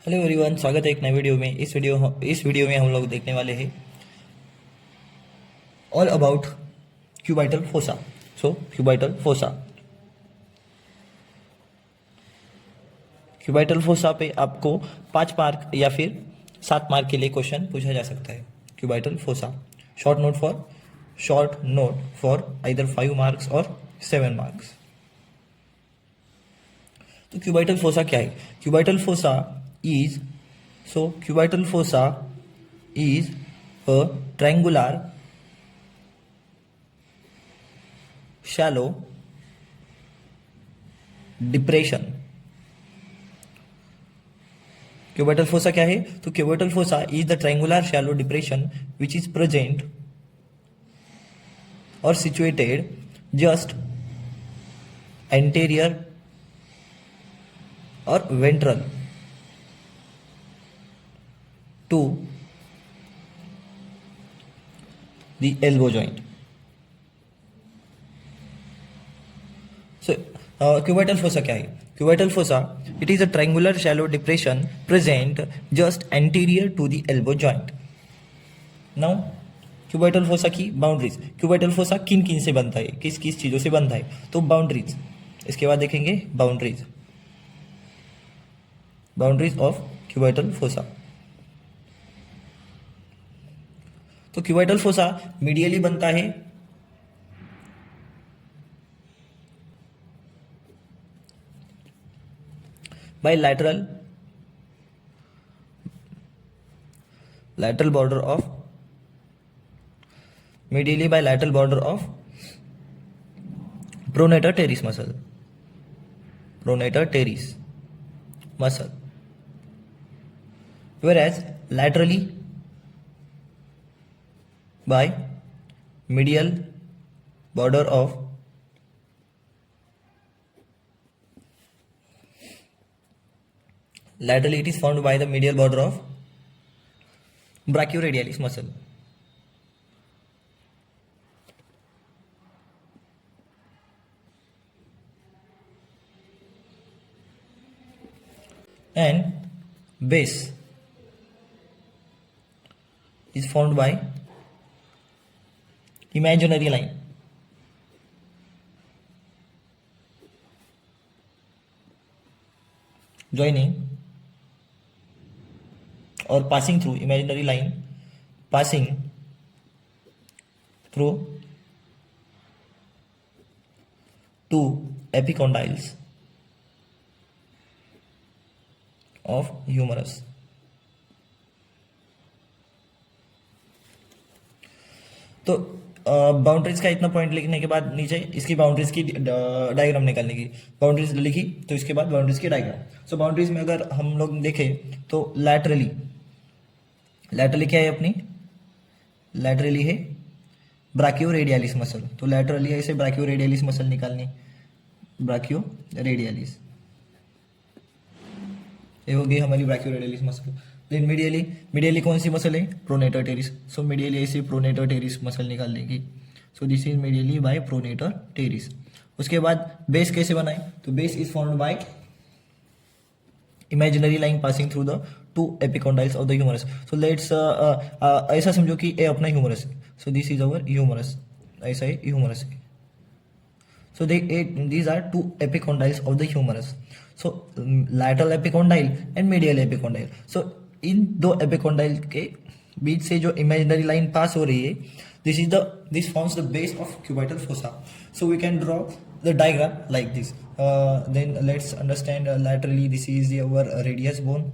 Hello everyone, स्वागत है एक नए वीडियो में। इस वीडियो में हम लोग देखने वाले हैं all about cubital fossa. Cubital fossa cubital fossa पे आपको 5 मार्क या फिर 7 मार्क के लिए क्वेश्चन पूछा जा सकता है। Cubital fossa short note for either 5 marks और 7 मार्क्स। तो क्यूबाइटल फोसा क्या है? Cubital fossa is cubital fossa is a triangular shallow depression। Cubital fossa क्या है? तो cubital fossa is the triangular shallow depression which is present और situated just anterior और ventral to the elbow joint. So, cubital fossa क्या है? Cubital fossa, it is a triangular shallow depression present just anterior to the elbow joint. Now, cubital fossa की boundaries. cubital fossa किन किन से बनता है, किस किस चीजों से बनता है? तो बाउंड्रीज, इसके बाद देखेंगे बाउंड्रीज ऑफ cubital fossa। तो क्यूबिटल फोसा मीडियली बनता है bye lateral border of pronator teres muscle, whereas laterally by medial border of laterally it is formed by the medial border of brachioradialis muscle। and base is formed by imaginary line joining or passing through imaginary line passing through two epicondyles of humerus। तो boundaries का इतना point लिखने के बाद नीचे इसकी boundaries की diagram निकालने की, बाउंड्रीज लिखी तो इसके बाद बाउंड्रीज की डायग्राम। सो बाउंड्रीज में अगर हम लोग देखें तो लैटरली क्या है अपनी? लैटरली है ब्राकियोरेडियलिस मसल। तो लैटरली ऐसे ब्राकियोरेडियलिस मसल निकालनी, ब्राकियोरेडियलिस ये होगी हमारी ब्राकियोरेडियलिस मसल। देन मीडियली कौन सी मसल है? Pronator teres. सो मीडियली ऐसे प्रोनेटर टेरिस मसल निकाल देगी। So this is medially by pronator teres. उसके बाद बेस कैसे बनाए? तो base is formed by imaginary line passing through the two epicondyles of the humerus. So let's ऐसा समझो कि ये अपना ह्यूमरस है। So this is our humerus, ऐसा है ह्यूमरस है। So these are two epicondyles of the humerus. So lateral epicondyle and medial epicondyle. So इन दो epicondyle के बीच से जो imaginary line पास हो रही है, this forms the base of cubital fossa. So we can draw the diagram like this. Then let's understand laterally this is our radius bone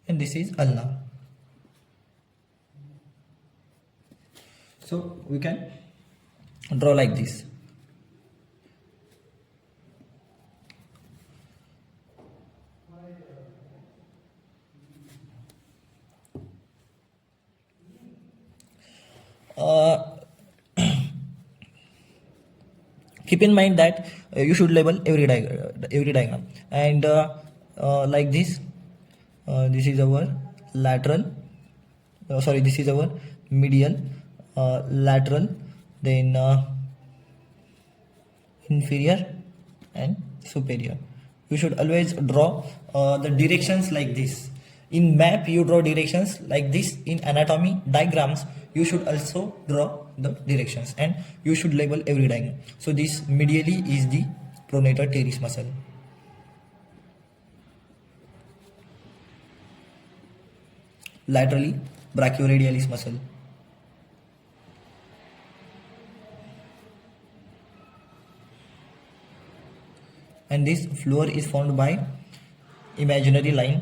and this is ulna. So we can draw like this. Keep in mind that you should label every diagram and like this. This is our lateral, this is our medial, lateral, then inferior and superior, you should always draw the directions like this. In map you draw directions like this. In anatomy diagrams you should also draw the directions, and you should label every diagram. So this medially is the pronator teres muscle. Laterally brachioradialis muscle. And this floor is formed by imaginary line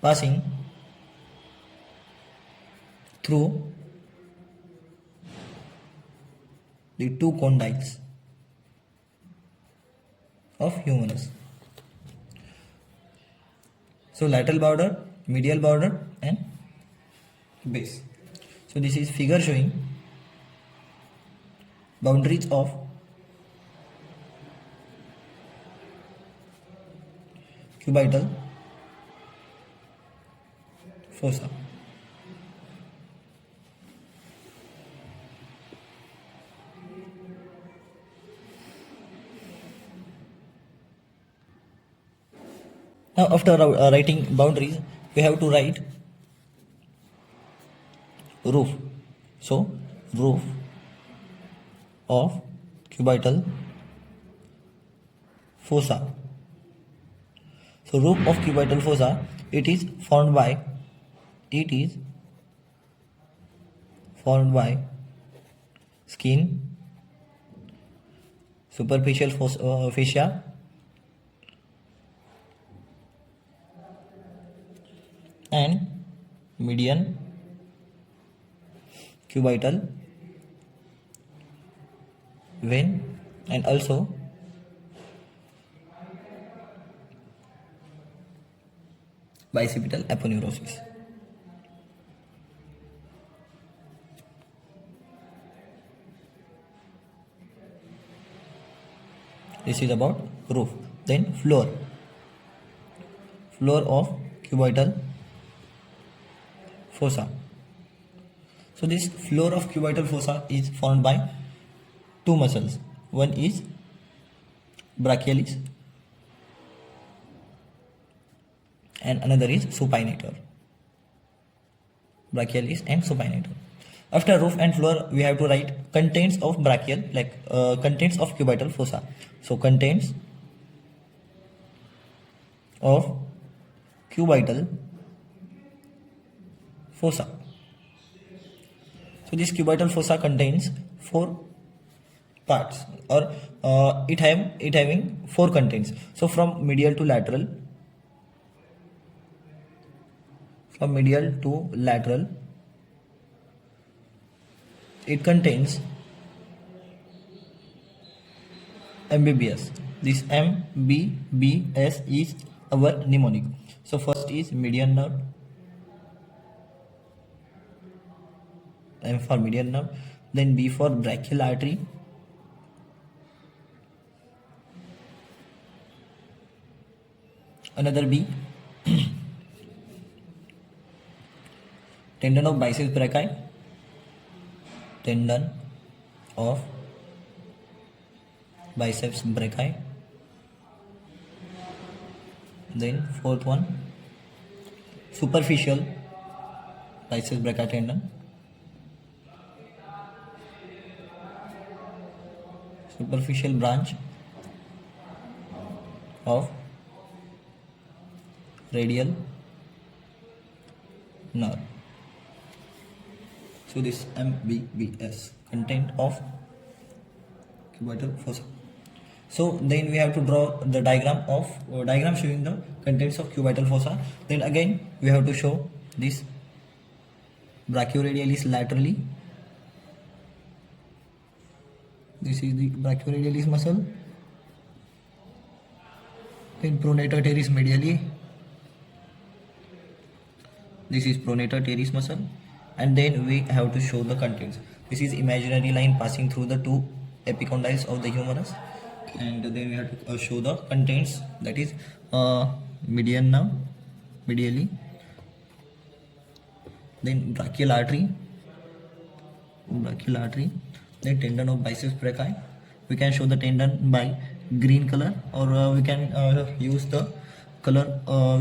passing through the two condyles of humerus. So lateral border, medial border, and base. So this is figure showing boundaries of cubital fossa. Now after writing boundaries, we have to write roof. So roof of cubital fossa. So roof of cubital fossa, it is formed by skin, superficial fascia, and median cubital vein, and also bicipital aponeurosis. This is about roof. Then floor of cubital fossa. So this floor of cubital fossa is formed by two muscles. One is brachialis and another is supinator. Brachialis and supinator. After roof and floor, we have to write contents of brachial, like contents of cubital fossa. So contents of cubital fossa. So this cubital fossa contains four parts, or it having four contents. So from medial to lateral, it contains mbbs. This mbbs is our mnemonic. So first is median nerve, M for median nerve, then B for brachial artery, another B, tendon of biceps brachii, tendon of biceps brachii, then fourth one, superficial biceps brachii tendon, superficial branch of radial nerve. So this mbbs, content of cubital fossa. So then we have to draw the diagram showing the contents of cubital fossa. Then again we have to show this brachioradialis laterally. This is the brachioradialis muscle. Then pronator teres medially. This is pronator teres muscle. And then we have to show the contents. This is imaginary line passing through the two epicondyles of the humerus. And then we have to show the contents, that is median nerve, medially, then brachial artery, the tendon of biceps brachii. We can show the tendon by green color, or we can use the color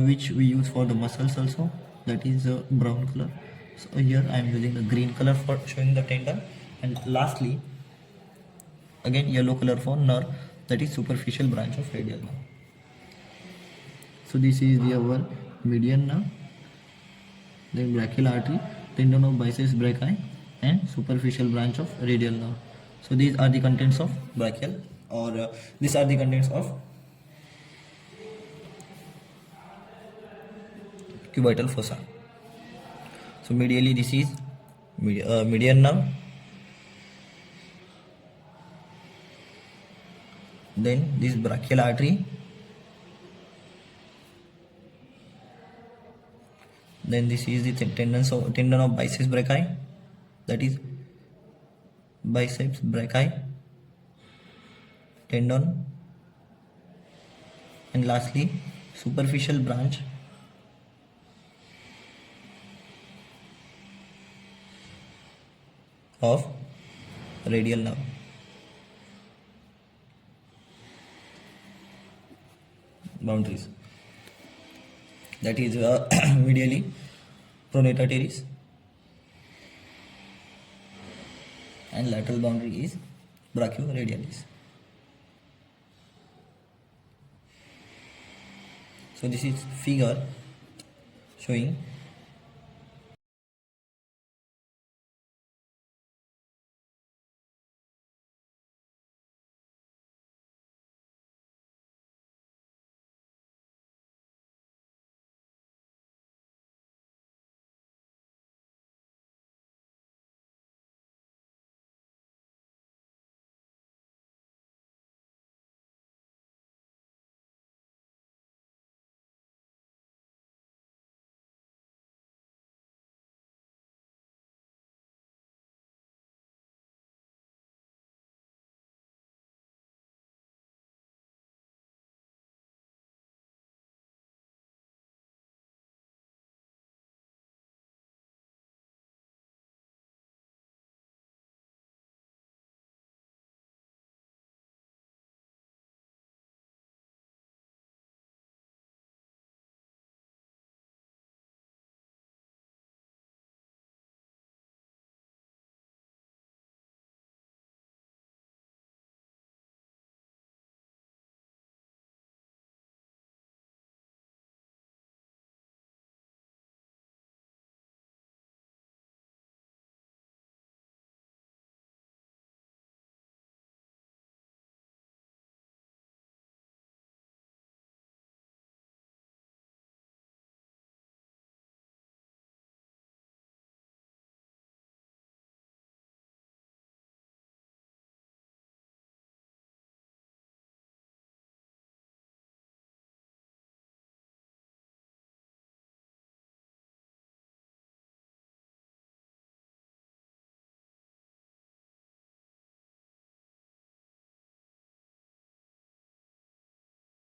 which we use for the muscles also, that is brown color. So here I am using the green color for showing the tendon, and lastly again yellow color for nerve, that is superficial branch of radial nerve. So this is our median nerve, then brachial artery, tendon of biceps brachii, and superficial branch of radial nerve. So these are the contents of brachial, or these are the contents of cubital fossa. So medially this is median nerve, then this brachial artery, then this is the tendon of biceps brachii, that is biceps brachii tendon, and lastly superficial branch of radial nerve. Boundaries, that is medially pronator teres, and lateral boundary is brachioradialis. So this is figure showing